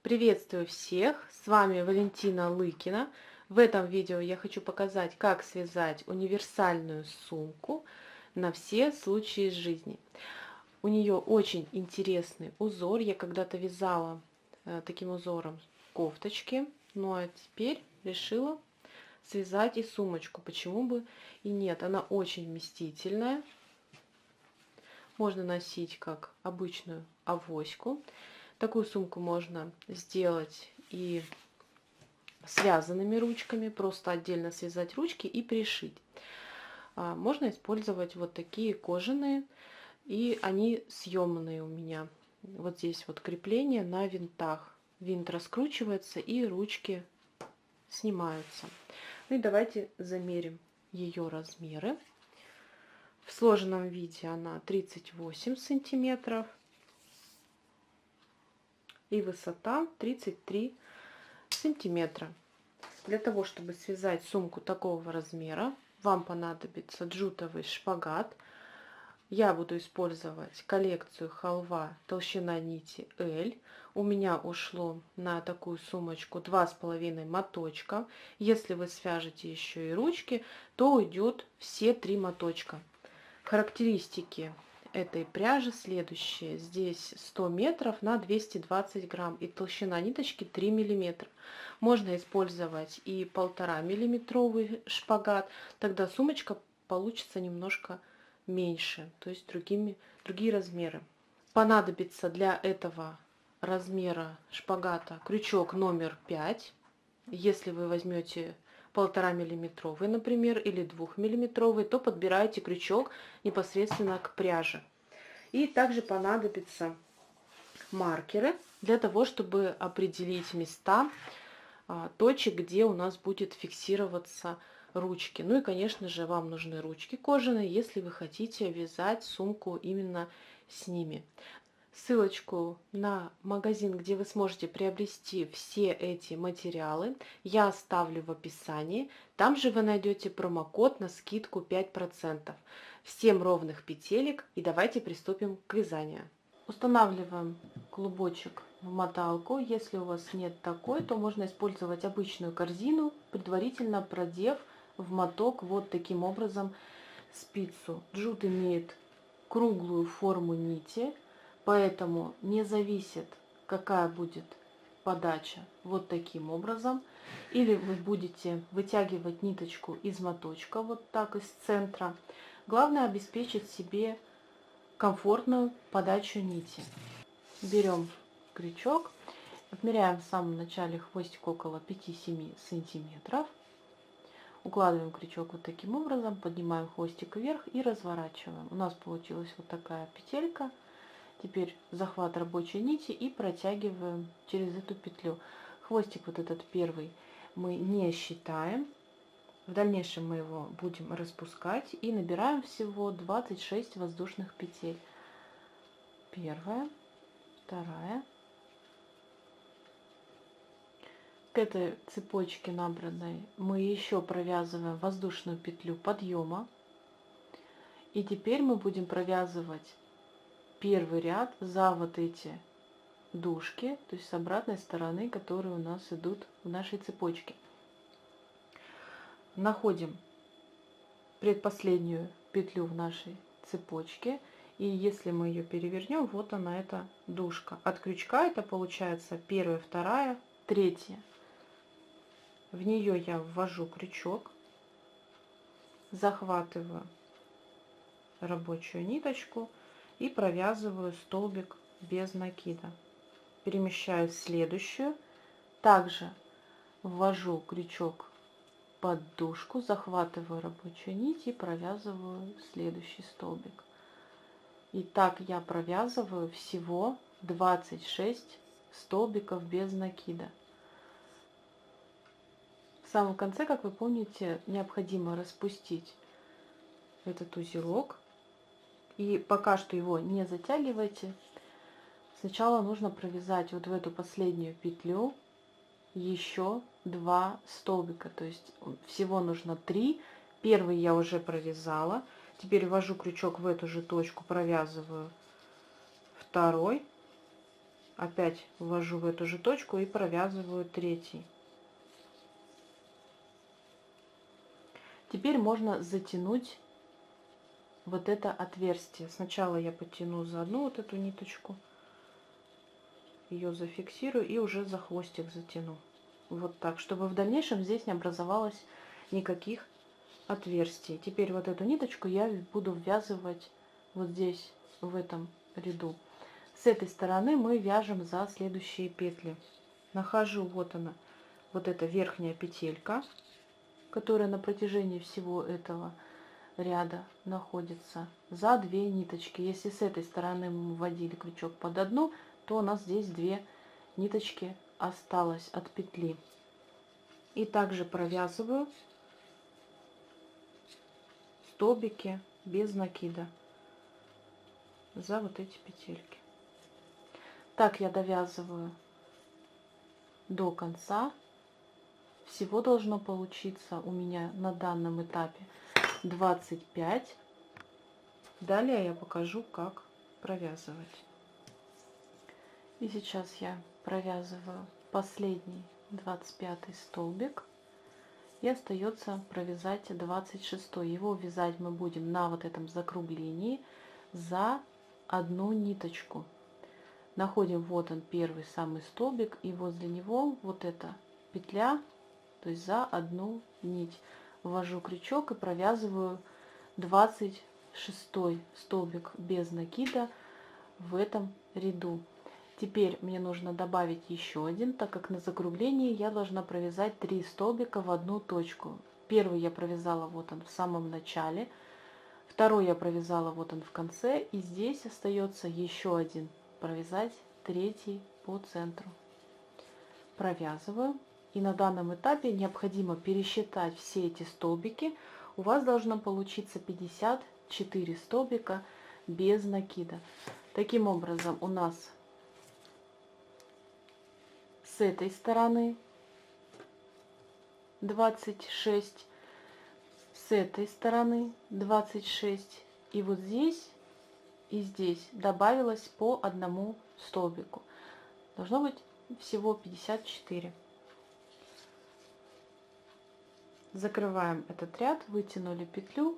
Приветствую всех! С вами Валентина Лыкина. В этом видео я хочу показать, как связать универсальную сумку на все случаи жизни. У нее очень интересный узор. Я когда-то вязала таким узором кофточки, ну а теперь решила связать и сумочку. Почему бы и нет? Она очень вместительная. Можно носить как обычную авоську. Такую сумку можно сделать и связанными ручками, просто отдельно связать ручки и пришить. Можно использовать вот такие кожаные, и они съемные у меня. Вот здесь вот крепление на винтах. Винт раскручивается и ручки снимаются. Ну и давайте замерим ее размеры. В сложенном виде она 38 сантиметров и высота 33 сантиметра. Для того, чтобы связать сумку такого размера, вам понадобится джутовый шпагат. Я буду использовать коллекцию халва толщина нити L. У меня ушло на такую сумочку 2,5 моточка. Если вы свяжете еще и ручки, то уйдет все 3 моточка. Характеристики этой пряжи следующие. Здесь 100 метров на 220 грамм и толщина ниточки 3 миллиметра. Можно использовать и 1,5 миллиметровый шпагат, тогда сумочка получится немножко меньше, то есть другие размеры. Понадобится для этого размера шпагата крючок номер 5. Если вы возьмете 1,5 миллиметровый, например, или 2 миллиметровый, то подбирайте крючок непосредственно к пряже. И также понадобятся маркеры для того, чтобы определить места точек, где у нас будет фиксироваться ручки. Ну и, конечно же, вам нужны ручки кожаные, если вы хотите вязать сумку именно с ними. Ссылочку на магазин, где вы сможете приобрести все эти материалы, я оставлю в описании. Там же вы найдете промокод на скидку 5%. Всем ровных петелек, и давайте приступим к вязанию. Устанавливаем клубочек в моталку. Если у вас нет такой, то можно использовать обычную корзину, предварительно продев в моток вот таким образом спицу. Джут имеет круглую форму нити, поэтому не зависит, какая будет подача, вот таким образом. Или вы будете вытягивать ниточку из моточка, вот так из центра. Главное обеспечить себе комфортную подачу нити. Берем крючок, отмеряем в самом начале хвостик около 5-7 сантиметров. Укладываем крючок вот таким образом, поднимаем хвостик вверх и разворачиваем. У нас получилась вот такая петелька. Теперь захват рабочей нити и протягиваем через эту петлю. Хвостик вот этот первый мы не считаем. В дальнейшем мы его будем распускать и набираем всего 26 воздушных петель. Первая, вторая. К этой цепочке набранной мы еще провязываем воздушную петлю подъема. И теперь мы будем провязывать первый ряд за вот эти дужки, то есть с обратной стороны, которые у нас идут в нашей цепочке. Находим предпоследнюю петлю в нашей цепочке, и если мы ее перевернем, вот она, эта дужка. От крючка это получается первая, вторая, третья. В нее я ввожу крючок, захватываю рабочую ниточку и провязываю столбик без накида. Перемещаю в следующую, также ввожу крючок под дужку, захватываю рабочую нить и провязываю следующий столбик. И так я провязываю всего 26 столбиков без накида. В самом конце, как вы помните, необходимо распустить этот узелок. И пока что его не затягивайте. Сначала нужно провязать вот в эту последнюю петлю еще 2 столбика, то есть всего нужно 3. Первый я уже провязала. Теперь ввожу крючок в эту же точку, провязываю второй опять ввожу в эту же точку и провязываю третий. Теперь можно затянуть вот это отверстие. Сначала я потяну за одну вот эту ниточку, ее зафиксирую и уже за хвостик затяну. Вот так, чтобы в дальнейшем здесь не образовалось никаких отверстий. Теперь вот эту ниточку я буду ввязывать вот здесь, в этом ряду. С этой стороны мы вяжем за следующие петли. Нахожу, вот она, вот эта верхняя петелька, которая на протяжении всего этого ряда находится, за 2 ниточки. Если с этой стороны мы вводили крючок под одну, то у нас здесь 2 ниточки осталось от петли. И также провязываю столбики без накида за вот эти петельки. Так я довязываю до конца. Всего должно получиться у меня на данном этапе 25. Далее я покажу, как провязывать. И сейчас я провязываю последний 25 столбик. И остается провязать 26. Его вязать мы будем на вот этом закруглении за одну ниточку. Находим, вот он, первый самый столбик, и возле него вот эта петля, то есть за одну нить. Ввожу крючок и провязываю 26 столбик без накида в этом ряду. Теперь мне нужно добавить еще один, так как на закруглении я должна провязать 3 столбика в одну точку. Первый я провязала, вот он, в самом начале, второй я провязала, вот он, в конце, и здесь остается еще один провязать, третий по центру. Провязываю, и на данном этапе необходимо пересчитать все эти столбики. У вас должно получиться 54 столбика без накида. Таким образом, у нас с этой стороны 26, с этой стороны 26, и вот здесь и здесь добавилось по одному столбику. Должно быть всего 54. Закрываем этот ряд, вытянули петлю.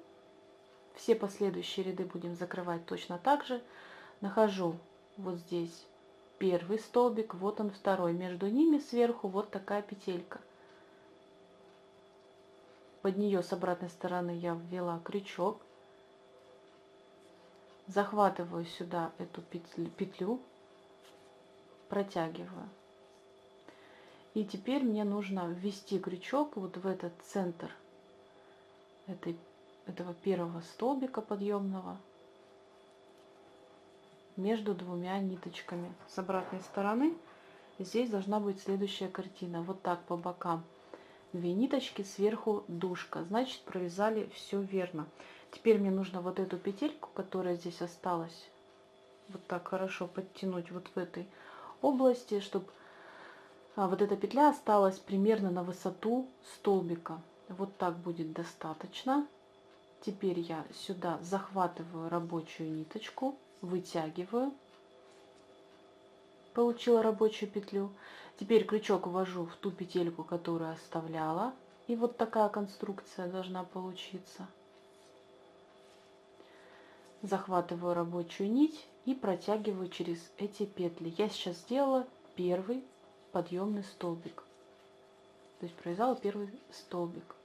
Все последующие ряды будем закрывать точно так же. Нахожу вот здесь первый столбик, вот он второй. Между ними сверху вот такая петелька. Под нее с обратной стороны я ввела крючок. Захватываю сюда эту петлю, протягиваю. И теперь мне нужно ввести крючок вот в этот центр этого первого столбика подъемного между двумя ниточками. С обратной стороны здесь должна быть следующая картина. Вот так по бокам 2 ниточки, сверху дужка. Значит, провязали все верно. Теперь мне нужно вот эту петельку, которая здесь осталась, вот так хорошо подтянуть вот в этой области, чтобы вот эта петля осталась примерно на высоту столбика. Вот так будет достаточно. Теперь я сюда захватываю рабочую ниточку, вытягиваю. Получила рабочую петлю. Теперь крючок ввожу в ту петельку, которую оставляла. И вот такая конструкция должна получиться. Захватываю рабочую нить и протягиваю через эти петли. Я сейчас сделала первый подъемный столбик. То есть провязала первый столбик.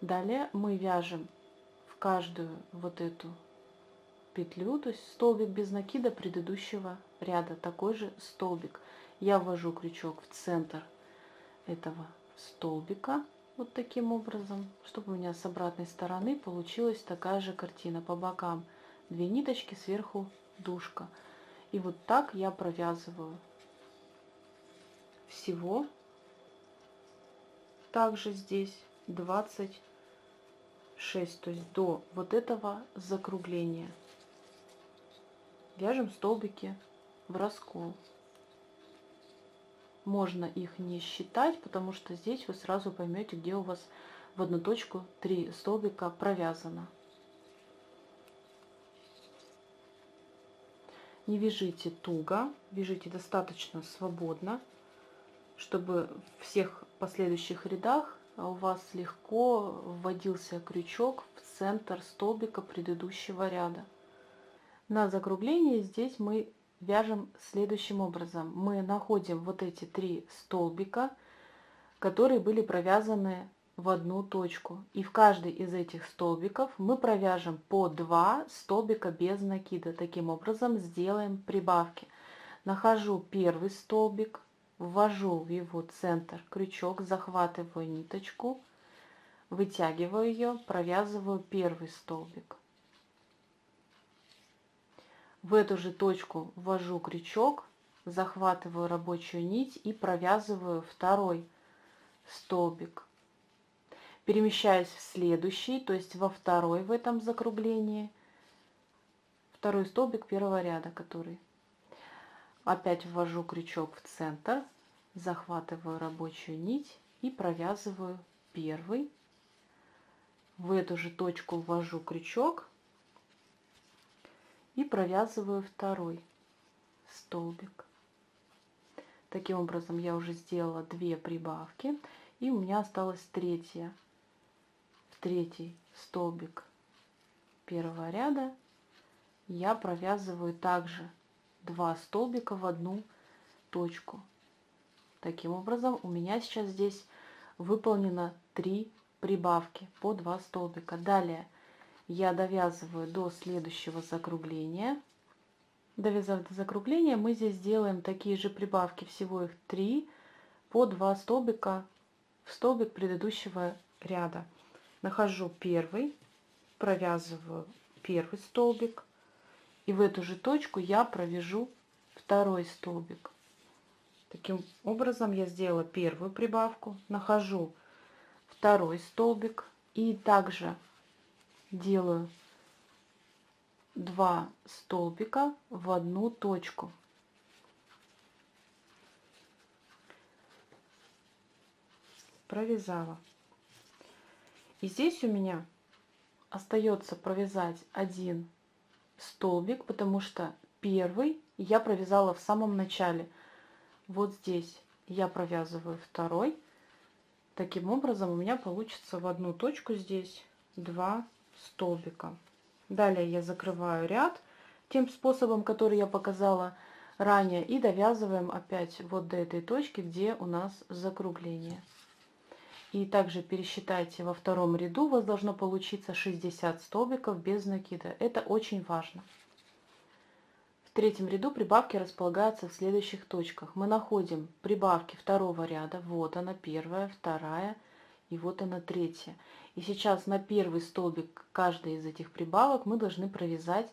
Далее мы вяжем в каждую вот эту петлю, то есть столбик без накида предыдущего ряда, такой же столбик. Я ввожу крючок в центр этого столбика вот таким образом, чтобы у меня с обратной стороны получилась такая же картина. По бокам 2 ниточки, сверху дужка. И вот так я провязываю всего. Также здесь 26, то есть до вот этого закругления. Вяжем столбики в раскол. Можно их не считать, потому что здесь вы сразу поймете, где у вас в одну точку 3 столбика провязано. Не вяжите туго, вяжите достаточно свободно, чтобы в всех последующих рядах у вас легко вводился крючок в центр столбика предыдущего ряда. На закругление здесь мы вяжем следующим образом. Мы находим вот эти 3 столбика, которые были провязаны в одну точку. И в каждый из этих столбиков мы провяжем по 2 столбика без накида. Таким образом сделаем прибавки. Нахожу первый столбик, ввожу в его центр крючок, захватываю ниточку, вытягиваю ее, провязываю первый столбик. В эту же точку ввожу крючок, захватываю рабочую нить и провязываю второй столбик. Перемещаюсь в следующий, то есть во второй в этом закруглении, второй столбик первого ряда, который. Опять ввожу крючок в центр, захватываю рабочую нить и провязываю первый. В эту же точку ввожу крючок и провязываю второй столбик. Таким образом я уже сделала 2 прибавки, и у меня осталась третья. В третий столбик первого ряда я провязываю также 2 столбика в одну точку. Таким образом у меня сейчас здесь выполнено 3 прибавки по 2 столбика. Далее я довязываю до следующего закругления. Довязав до закругления, мы здесь делаем такие же прибавки, всего их 3 по 2 столбика в столбик предыдущего ряда. Нахожу первый, провязываю первый столбик, и в эту же точку я провяжу второй столбик. Таким образом я сделала первую прибавку, нахожу второй столбик и также делаю 2 столбика в одну точку. Провязала. И здесь у меня остается провязать один столбик, потому что первый я провязала в самом начале. Вот здесь я провязываю второй. Таким образом у меня получится в одну точку здесь 2 столбика. Далее я закрываю ряд тем способом, который я показала ранее, и довязываем опять вот до этой точки, где у нас закругление. И также пересчитайте, во втором ряду у вас должно получиться 60 столбиков без накида. Это очень важно. В третьем ряду прибавки располагаются в следующих точках. Мы находим прибавки второго ряда. Вот она, первая, вторая, и вот она, третья. И сейчас на первый столбик каждой из этих прибавок мы должны провязать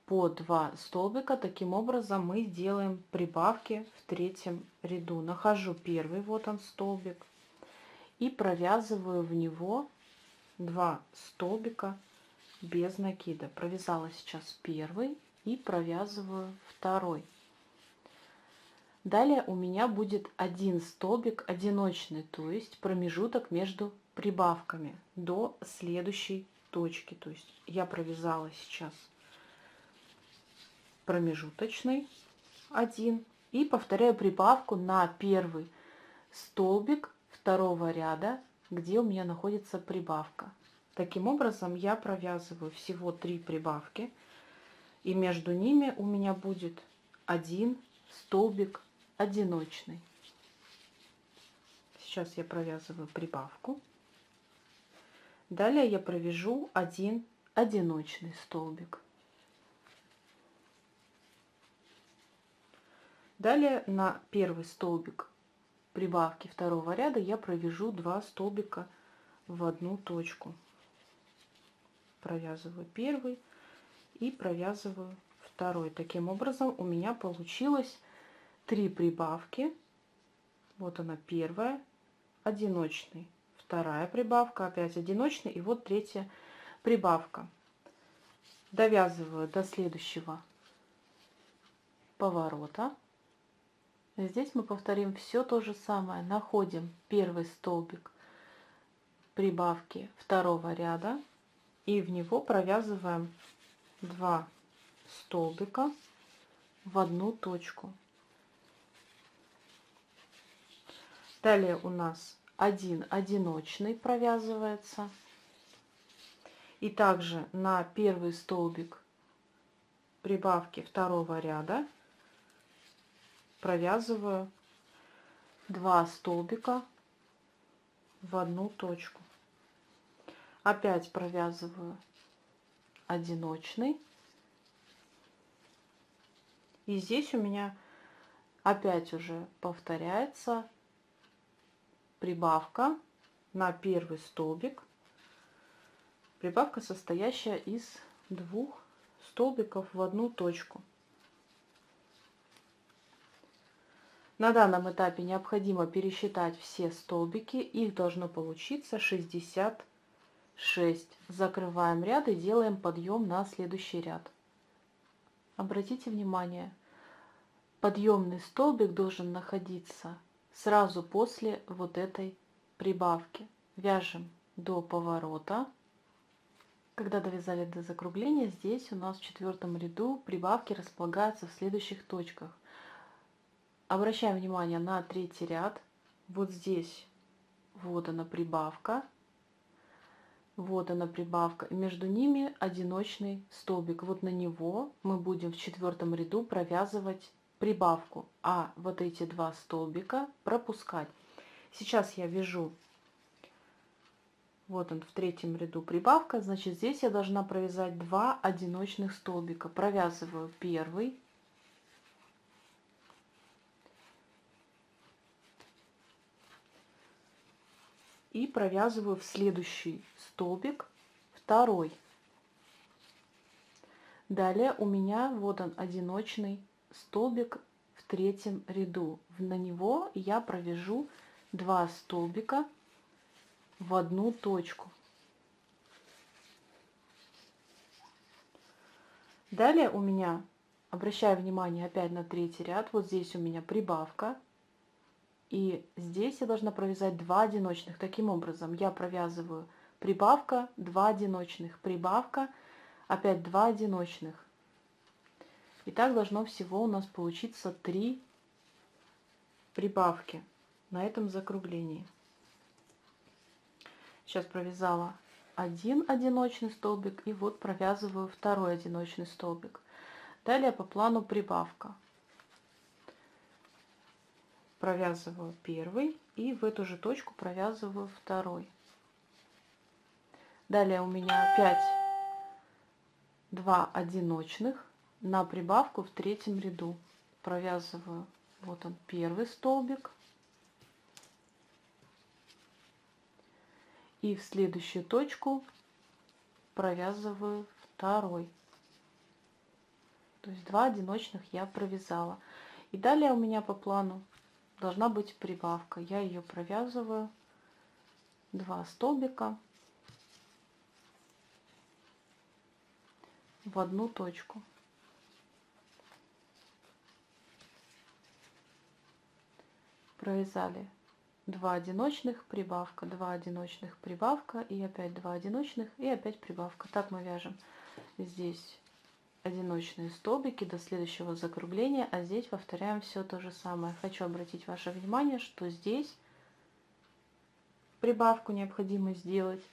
по 2 столбика. Таким образом мы делаем прибавки в третьем ряду. Нахожу первый, вот он столбик, и провязываю в него 2 столбика без накида. Провязала сейчас первый и провязываю второй. Далее у меня будет один столбик одиночный, то есть промежуток между прибавками до следующей точки. То есть я провязала сейчас промежуточный один и повторяю прибавку на первый столбик второго ряда, где у меня находится прибавка. Таким образом я провязываю всего 3 прибавки, и между ними у меня будет один столбик одиночный. Сейчас я провязываю прибавку. Далее я провяжу один одиночный столбик. Далее на первый столбик прибавки второго ряда я провяжу 2 столбика в одну точку. Провязываю первый и провязываю второй. Таким образом у меня получилось 3 прибавки. Вот она первая, одиночный, вторая прибавка, опять одиночный, и вот третья прибавка. Довязываю до следующего поворота. Здесь мы повторим все то же самое. Находим первый столбик прибавки второго ряда и в него провязываем 2 столбика в одну точку. Далее у нас один одиночный провязывается. И также на первый столбик прибавки второго ряда провязываю 2 столбика в одну точку. Опять провязываю одиночный. И здесь у меня опять уже повторяется прибавка на первый столбик. Прибавка, состоящая из 2 столбиков в одну точку. На данном этапе необходимо пересчитать все столбики. Их должно получиться 66. Закрываем ряд и делаем подъем на следующий ряд. Обратите внимание, подъемный столбик должен находиться сразу после вот этой прибавки. Вяжем до поворота. Когда довязали до закругления, здесь у нас в 4 ряду прибавки располагаются в следующих точках. Обращаем внимание на 3-й ряд. Вот здесь вот она прибавка. Вот она прибавка. И между ними одиночный столбик. Вот на него мы будем в 4 ряду провязывать прибавку, а вот эти 2 столбика пропускать. Сейчас я вяжу, вот он в 3 ряду прибавка, значит здесь я должна провязать 2 одиночных столбика. Провязываю первый, и провязываю в следующий столбик второй. Далее у меня вот он одиночный столбик в 3 ряду. На него я провяжу 2 столбика в одну точку. Далее у меня, обращаю внимание опять на 3-й ряд, вот здесь у меня прибавка. И здесь я должна провязать 2 одиночных. Таким образом, я провязываю прибавка, 2 одиночных, прибавка, опять 2 одиночных. И так должно всего у нас получиться 3 прибавки на этом закруглении. Сейчас провязала 1 одиночный столбик и вот провязываю 2 одиночный столбик. Далее по плану прибавка. Провязываю первый и в эту же точку провязываю второй. Далее у меня опять 2 одиночных на прибавку в 3 ряду. Провязываю, вот он первый столбик. И в следующую точку провязываю второй. То есть 2 одиночных я провязала. И далее у меня по плану должна быть прибавка. Я ее провязываю 2 столбика в одну точку. Провязали 2 одиночных, прибавка, 2 одиночных, прибавка, и опять 2 одиночных, и опять прибавка. Так мы вяжем здесь одиночные столбики до следующего закругления, а здесь повторяем все то же самое. Хочу обратить ваше внимание, что здесь прибавку необходимо сделать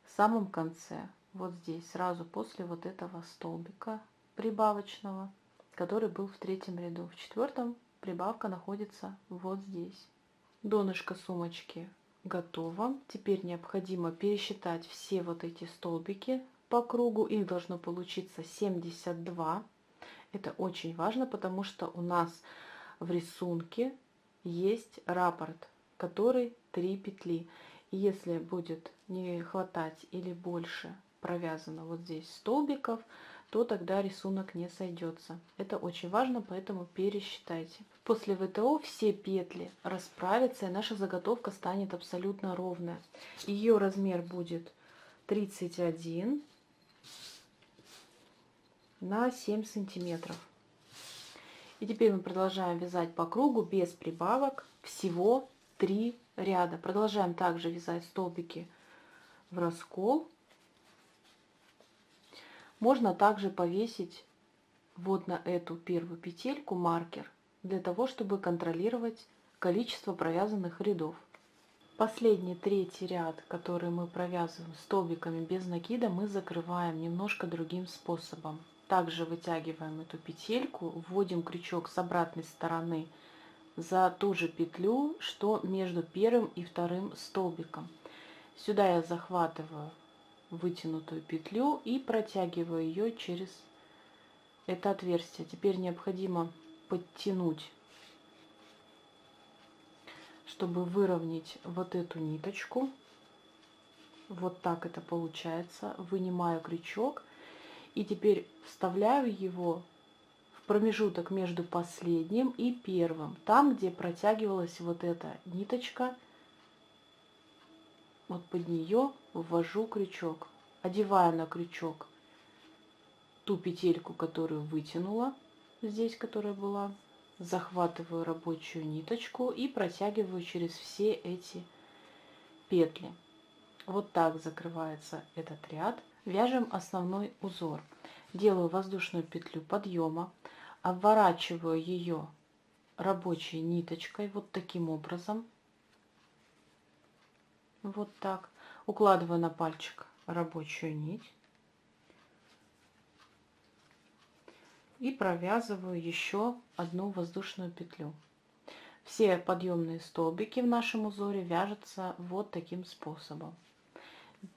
в самом конце, вот здесь, сразу после вот этого столбика прибавочного, который был в 3 ряду. В 4 прибавка находится вот здесь. Донышко сумочки готово. Теперь необходимо пересчитать все вот эти столбики по кругу. Их должно получиться 72. Это очень важно, потому что у нас в рисунке есть раппорт, который 3 петли. И если будет не хватать или больше провязано вот здесь столбиков, то тогда рисунок не сойдется. Это очень важно, поэтому пересчитайте. После ВТО все петли расправятся, и наша заготовка станет абсолютно ровная. Ее размер будет 31 на 7 сантиметров. И теперь мы продолжаем вязать по кругу без прибавок, всего 3 ряда. Продолжаем также вязать столбики в раскол. Можно также повесить вот на эту первую петельку маркер для того, чтобы контролировать количество провязанных рядов. Последний третий ряд, который мы провязываем столбиками без накида, мы закрываем немножко другим способом. Также вытягиваем эту петельку, вводим крючок с обратной стороны за ту же петлю, что между первым и вторым столбиком. Сюда я захватываю вытянутую петлю и протягиваю ее через это отверстие. Теперь необходимо подтянуть, чтобы выровнять вот эту ниточку. Вот так это получается. Вынимаю крючок и теперь вставляю его в промежуток между последним и первым, там, где протягивалась вот эта ниточка. Вот под нее ввожу крючок, одеваю на крючок ту петельку, которую вытянула здесь, которая была, захватываю рабочую ниточку и протягиваю через все эти петли. Вот так закрывается этот ряд. Вяжем основной узор. Делаю воздушную петлю подъема, обворачиваю ее рабочей ниточкой вот таким образом. Вот так. Укладываю на пальчик рабочую нить и провязываю еще одну воздушную петлю. Все подъемные столбики в нашем узоре вяжутся вот таким способом.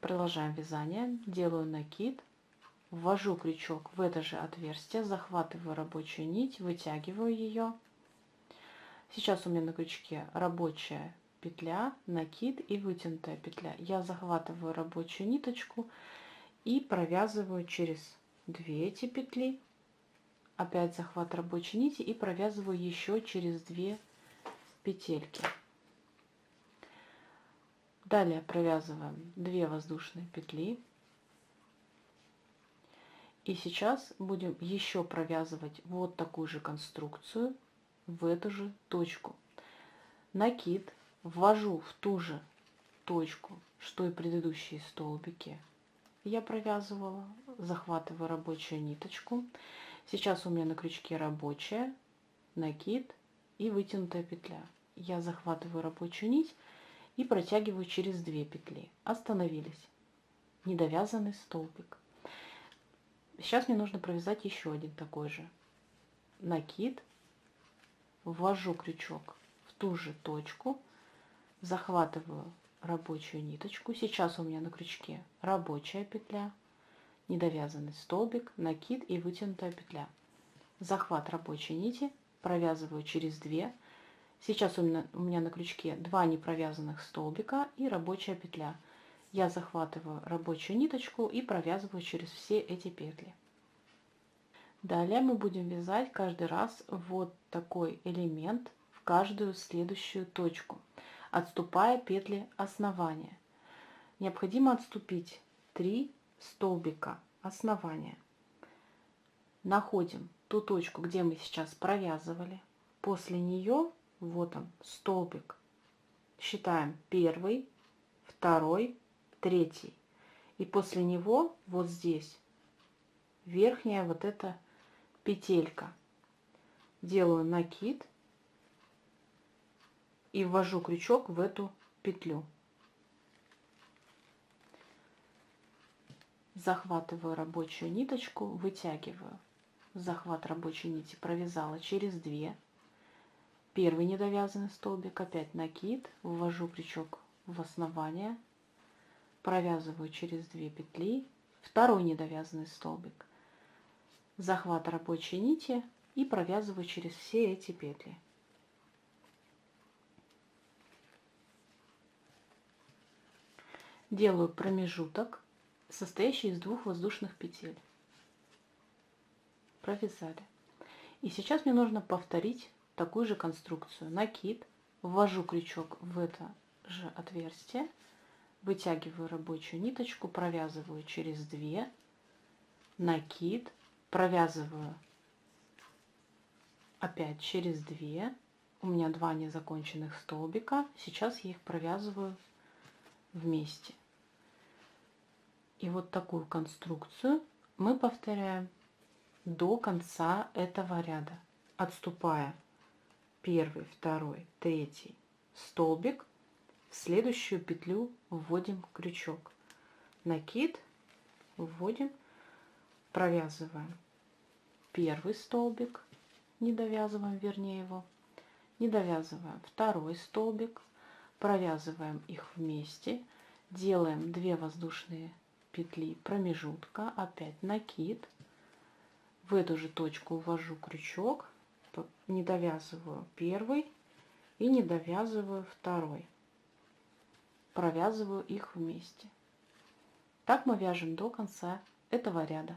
Продолжаем вязание. Делаю накид, ввожу крючок в это же отверстие, захватываю рабочую нить, вытягиваю ее. Сейчас у меня на крючке рабочая петля, накид и вытянутая петля. Я захватываю рабочую ниточку и провязываю через две эти петли. Опять захват рабочей нити и провязываю еще через две петельки. Далее провязываем 2 воздушные петли. И сейчас будем еще провязывать вот такую же конструкцию в эту же точку. Накид ввожу в ту же точку, что и предыдущие столбики. Я провязывала, захватываю рабочую ниточку. Сейчас у меня на крючке рабочая, накид и вытянутая петля. Я захватываю рабочую нить и протягиваю через 2 петли. Остановились. Недовязанный столбик. Сейчас мне нужно провязать еще один такой же. Накид, ввожу крючок в ту же точку, захватываю рабочую ниточку. Сейчас у меня на крючке рабочая петля, недовязанный столбик, накид и вытянутая петля. Захват рабочей нити, провязываю через 2. Сейчас у меня на крючке 2 непровязанных столбика и рабочая петля. Я захватываю рабочую ниточку и провязываю через все эти петли. Далее мы будем вязать каждый раз вот такой элемент в каждую следующую точку, отступая петли основания. Необходимо отступить 3 столбика основания. Находим ту точку, где мы сейчас провязывали. После нее, вот он, столбик. Считаем 1, 2, 3. И после него вот здесь верхняя вот эта петелька. Делаю накид и ввожу крючок в эту петлю. Захватываю рабочую ниточку, вытягиваю. Захват рабочей нити провязала через 2. Первый недовязанный столбик, опять накид, ввожу крючок в основание, провязываю через 2 петли, второй недовязанный столбик, захват рабочей нити и провязываю через все эти петли. Делаю промежуток, состоящий из 2 воздушных петель. Провязали. И сейчас мне нужно повторить такую же конструкцию. Накид, ввожу крючок в это же отверстие, вытягиваю рабочую ниточку, провязываю через 2, накид, провязываю опять через 2. У меня 2 незаконченных столбика. Сейчас я их провязываю вместе. И вот такую конструкцию мы повторяем до конца этого ряда, отступая первый, второй, третий столбик, в следующую петлю вводим крючок, накид, вводим, провязываем первый столбик, не довязываем, вернее его, не довязываем второй столбик, провязываем их вместе, делаем 2 воздушные петли промежутка, опять накид, в эту же точку ввожу крючок, не довязываю первый и не довязываю второй, провязываю их вместе. Так мы вяжем до конца этого ряда.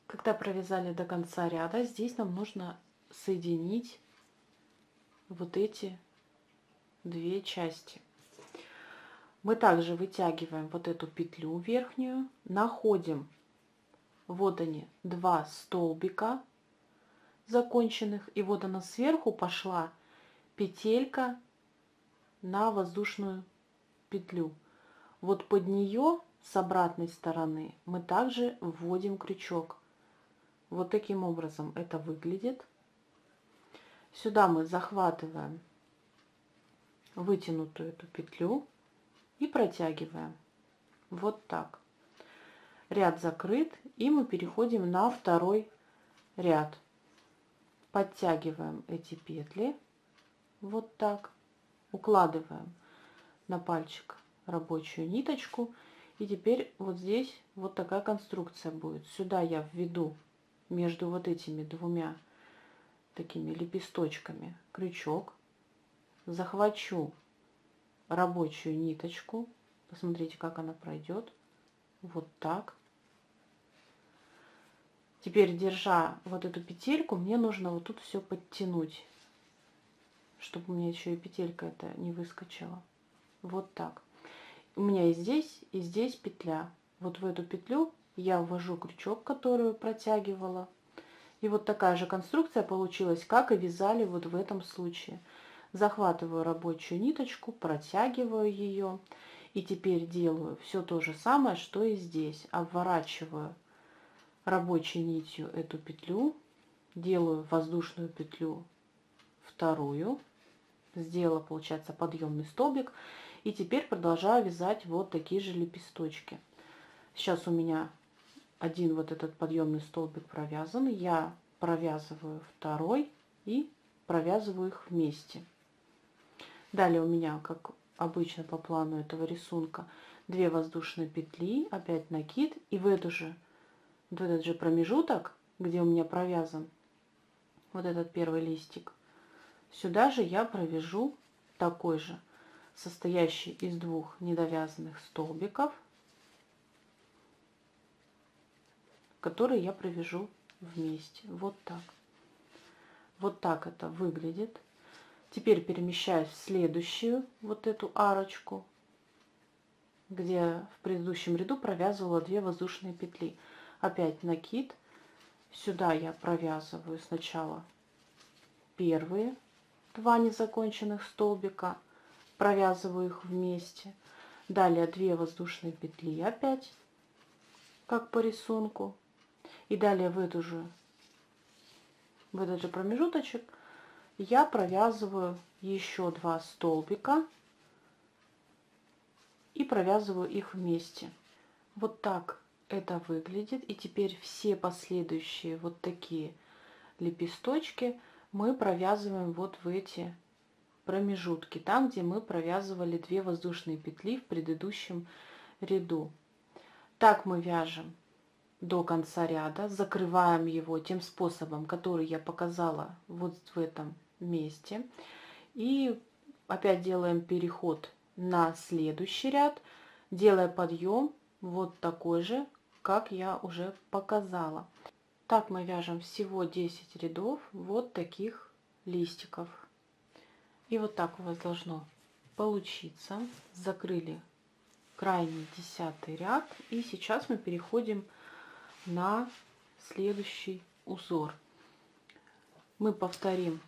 Когда провязали до конца ряда, здесь нам нужно соединить вот эти 2 части. Мы также вытягиваем вот эту петлю верхнюю, находим, вот они, 2 столбика законченных, и вот она сверху пошла петелька на воздушную петлю. Вот под нее с обратной стороны мы также вводим крючок. Вот таким образом это выглядит. Сюда мы захватываем вытянутую эту петлю и протягиваем. Вот так. Ряд закрыт, и мы переходим на второй ряд. Подтягиваем эти петли вот так, укладываем на пальчик рабочую ниточку, и теперь вот здесь вот такая конструкция будет. Сюда я введу между вот этими 2 такими лепесточками крючок, захвачу рабочую ниточку, посмотрите, как она пройдет, вот так. Теперь, держа вот эту петельку, мне нужно вот тут все подтянуть, чтобы у меня еще и петелька эта не выскочила. Вот так. У меня и здесь петля. Вот в эту петлю я ввожу крючок, который протягивала. И вот такая же конструкция получилась, как и вязали вот в этом случае. Захватываю рабочую ниточку, протягиваю ее. И теперь делаю все то же самое, что и здесь. Обворачиваю рабочей нитью эту петлю, делаю воздушную петлю вторую, сделала, получается, подъемный столбик, и теперь продолжаю вязать вот такие же лепесточки. Сейчас у меня один вот этот подъемный столбик провязан, я провязываю второй и провязываю их вместе. Далее у меня, как обычно по плану этого рисунка, 2 воздушные петли, опять накид, и в этот же промежуток, где у меня провязан вот этот первый листик, сюда же я провяжу такой же, состоящий из 2 недовязанных столбиков, которые я провяжу вместе. Вот так. Вот так это выглядит. Теперь перемещаюсь в следующую вот эту арочку, где в предыдущем ряду провязывала 2 воздушные петли. Опять накид. Сюда я провязываю сначала первые 2 незаконченных столбика, провязываю их вместе. Далее 2 воздушные петли опять, как по рисунку. И далее в этот же промежуточек я провязываю еще 2 столбика и провязываю их вместе. Вот так это выглядит. И теперь все последующие вот такие лепесточки мы провязываем вот в эти промежутки, там, где мы провязывали 2 воздушные петли в предыдущем ряду. Так мы вяжем до конца ряда, закрываем его тем способом, который я показала вот в этом месте. И опять делаем переход на следующий ряд, делая подъем вот такой же, как я уже показала. Так мы вяжем всего 10 рядов вот таких листиков. И вот так у вас должно получиться. Закрыли крайний 10-й ряд. И сейчас мы переходим на следующий узор. Мы повторим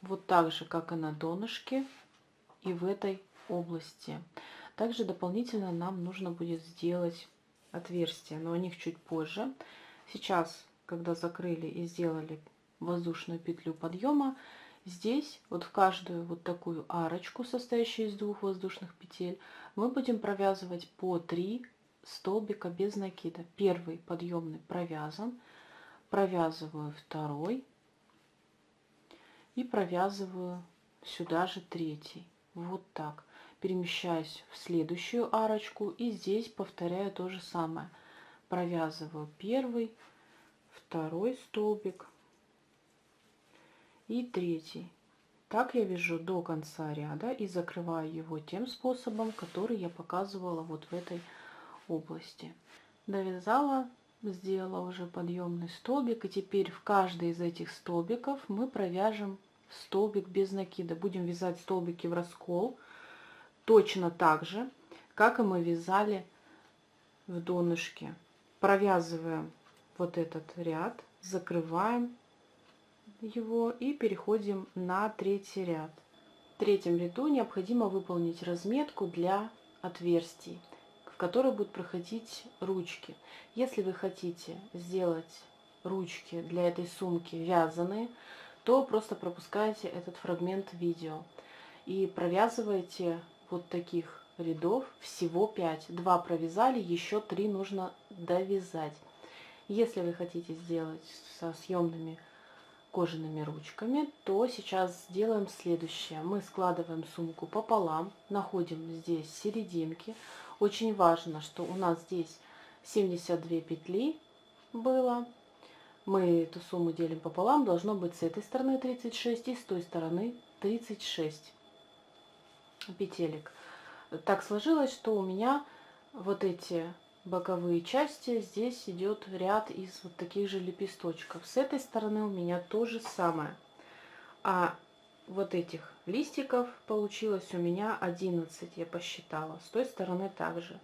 вот так же, как и на донышке, и в этой области. Также дополнительно нам нужно будет сделать отверстия, но о них чуть позже. Сейчас когда закрыли и сделали воздушную петлю подъема, здесь вот в каждую вот такую арочку, состоящую из 2 воздушных петель, мы будем провязывать по 3 столбика без накида. Первый подъемный провязан, провязываю второй и провязываю сюда же третий. Вот так. Перемещаюсь в следующую арочку и здесь повторяю то же самое. Провязываю первый, второй столбик и третий. Так я вяжу до конца ряда и закрываю его тем способом, который я показывала вот в этой области. Довязала, сделала уже подъемный столбик, и теперь в каждый из этих столбиков мы провяжем столбик без накида. Будем вязать столбики в раскол точно так же, как и мы вязали в донышке. Провязываем вот этот ряд, закрываем его и переходим на третий ряд. В третьем ряду необходимо выполнить разметку для отверстий, в которые будут проходить ручки. Если вы хотите сделать ручки для этой сумки вязаные, то просто пропускайте этот фрагмент видео и провязывайте вот таких рядов всего 5. 2 провязали, еще 3 нужно довязать. Если вы хотите сделать со съемными кожаными ручками, то сейчас сделаем следующее. Мы складываем сумку пополам, находим здесь серединки. Очень важно, что у нас здесь 72 петли было. Мы эту сумму делим пополам, должно быть с этой стороны 36 и с той стороны 36 петелек. Так сложилось, что у меня вот эти боковые части, здесь идет ряд из вот таких же лепесточков. С этой стороны у меня то же самое. А вот этих листиков получилось у меня 11, я посчитала. С той стороны также.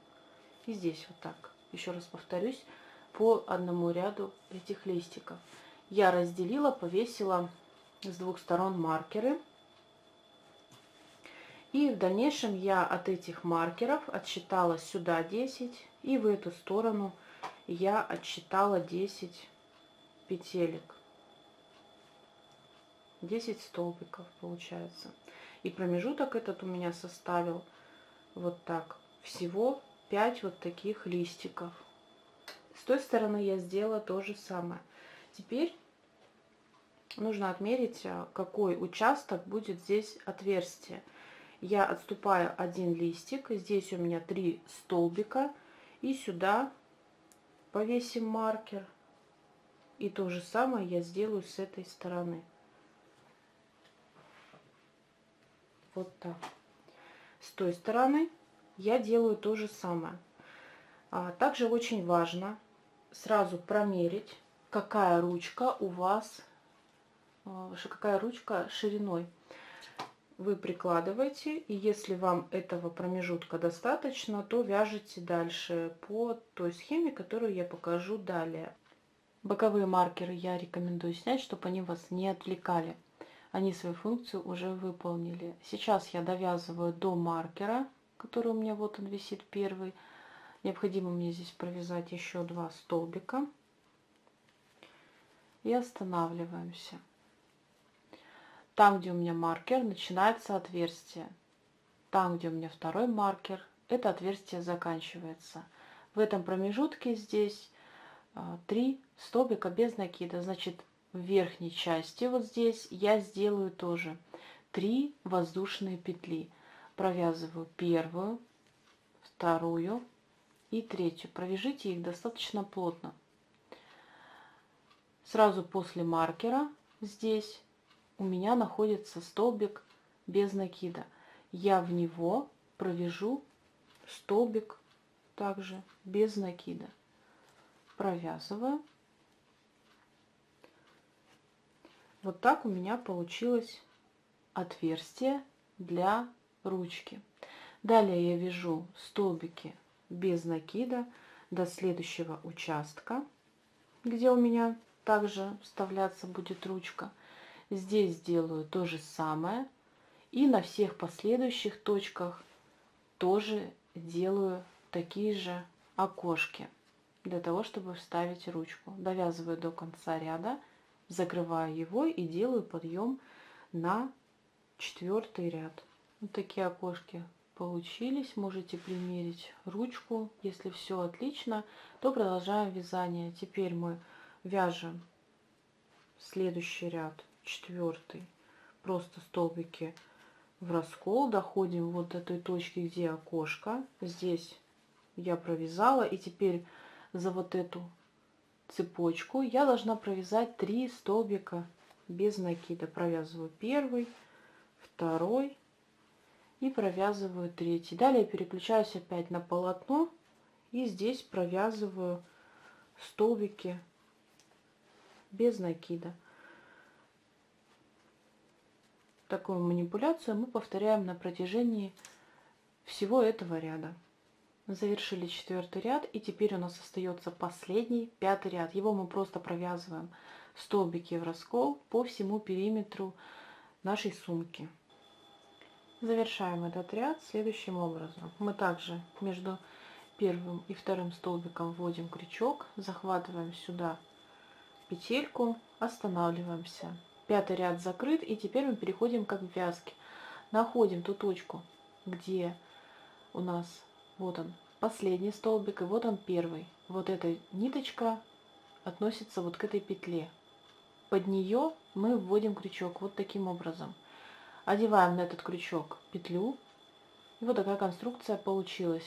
И здесь вот так. Еще раз повторюсь, по одному ряду этих листиков. Я разделила, повесила с 2 сторон маркеры. И в дальнейшем я от этих маркеров отсчитала сюда 10 и в эту сторону я отсчитала 10 петелек. 10 столбиков получается. И промежуток этот у меня составил вот так. Всего 5 вот таких листиков. С той стороны я сделала то же самое. Теперь нужно отмерить, какой участок будет здесь отверстие. Я отступаю 1 листик, здесь у меня 3 столбика, и сюда повесим маркер. И то же самое я сделаю с этой стороны. Вот так. С той стороны я делаю то же самое. Также очень важно сразу промерить, какая ручка у вас, какая ручка шириной. Вы прикладываете, и если вам этого промежутка достаточно, то вяжете дальше по той схеме, которую я покажу далее. Боковые маркеры я рекомендую снять, чтобы они вас не отвлекали. Они свою функцию уже выполнили. Сейчас я довязываю до маркера, который у меня вот он висит первый. Необходимо мне здесь провязать еще 2 столбика. И останавливаемся. Там, где у меня маркер, начинается отверстие. Там, где у меня второй маркер, это отверстие заканчивается. В этом промежутке здесь 3 столбика без накида. Значит, в верхней части вот здесь я сделаю тоже 3 воздушные петли. Провязываю первую, вторую и третью. Провяжите их достаточно плотно. Сразу после маркера здесь у меня находится столбик без накида. Я в него провяжу столбик также без накида. Провязываю. Вот так у меня получилось отверстие для ручки. Далее я вяжу столбики без накида до следующего участка, где у меня также вставляться будет ручка. Здесь делаю то же самое. И на всех последующих точках тоже делаю такие же окошки. для того, чтобы вставить ручку. Довязываю до конца ряда, закрываю его и делаю подъем на 4-й ряд. Вот такие окошки получились. Можете примерить ручку. Если все отлично, то продолжаем вязание. Теперь мы вяжем следующий ряд, 4-й, просто столбики в раскол, доходим вот до той точки, где окошко. Здесь я провязала, и теперь за вот эту цепочку я должна провязать 3 столбика без накида. Провязываю 1, 2 и провязываю 3. Далее переключаюсь опять на полотно и здесь провязываю столбики без накида. Такую манипуляцию мы повторяем на протяжении всего этого ряда. Завершили 4-й ряд, и теперь у нас остается последний, 5-й ряд. Его мы просто провязываем столбики в раскол по всему периметру нашей сумки. Завершаем этот ряд следующим образом. Мы также между 1-м и 2-м столбиком вводим крючок, захватываем сюда петельку, останавливаемся. 5-й ряд закрыт, и теперь мы переходим к обвязке. Находим ту точку, где у нас вот он последний столбик, и вот он 1-й. Вот эта ниточка относится вот к этой петле. Под нее мы вводим крючок вот таким образом. Одеваем на этот крючок петлю, и вот такая конструкция получилась.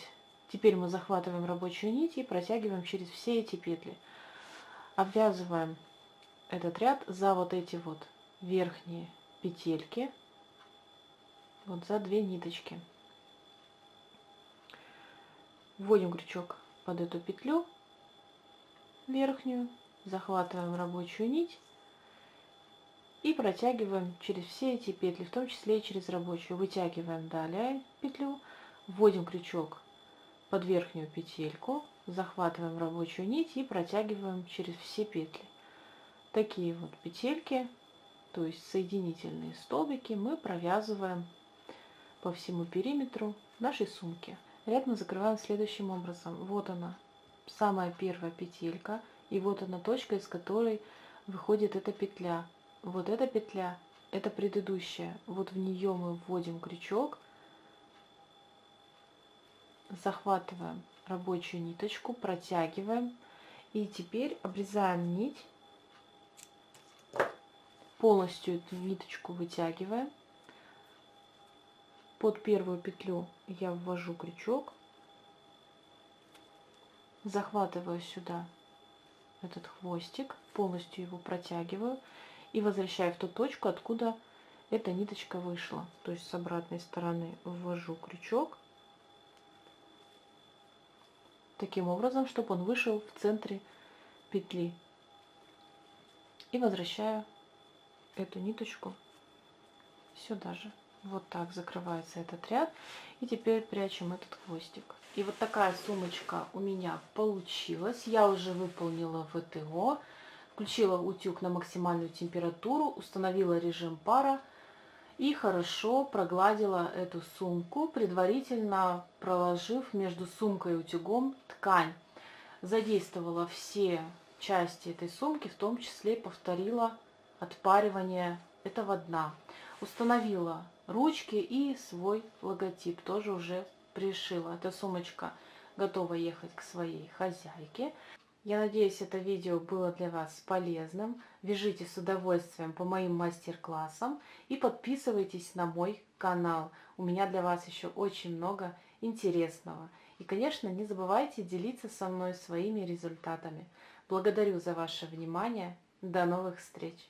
Теперь мы захватываем рабочую нить и протягиваем через все эти петли. Обвязываем этот ряд за вот эти вот верхние петельки, вот за 2 ниточки. Вводим крючок под эту петлю верхнюю, захватываем рабочую нить и протягиваем через все эти петли, в том числе и через рабочую. Вытягиваем далее петлю, вводим крючок под верхнюю петельку, захватываем рабочую нить и протягиваем через все петли. Такие вот петельки, то есть соединительные столбики, мы провязываем по всему периметру нашей сумки. Ряд мы закрываем следующим образом. Вот она, самая первая петелька, и вот она точка, из которой выходит эта петля. Вот эта петля, это предыдущая. Вот в нее мы вводим крючок, захватываем рабочую ниточку, протягиваем, и теперь обрезаем нить, полностью эту ниточку вытягиваем. Под первую петлю я ввожу крючок, захватываю сюда этот хвостик, полностью его протягиваю и возвращаю в ту точку, откуда эта ниточка вышла. То есть с обратной стороны ввожу крючок таким образом, чтобы он вышел в центре петли, и возвращаю эту ниточку сюда же. Вот так закрывается этот ряд. И теперь прячем этот хвостик. И вот такая сумочка у меня получилась. Я уже выполнила ВТО, включила утюг на максимальную температуру, установила режим пара и хорошо прогладила эту сумку, предварительно проложив между сумкой и утюгом ткань. Задействовала все части этой сумки, в том числе повторила отпаривание этого дна. Установила ручки и свой логотип тоже уже пришила. Эта сумочка готова ехать к своей хозяйке. Я надеюсь, это видео было для вас полезным. Вяжите с удовольствием по моим мастер-классам и подписывайтесь на мой канал. У меня для вас еще очень много интересного. И, конечно, не забывайте делиться со мной своими результатами. Благодарю за ваше внимание. До новых встреч!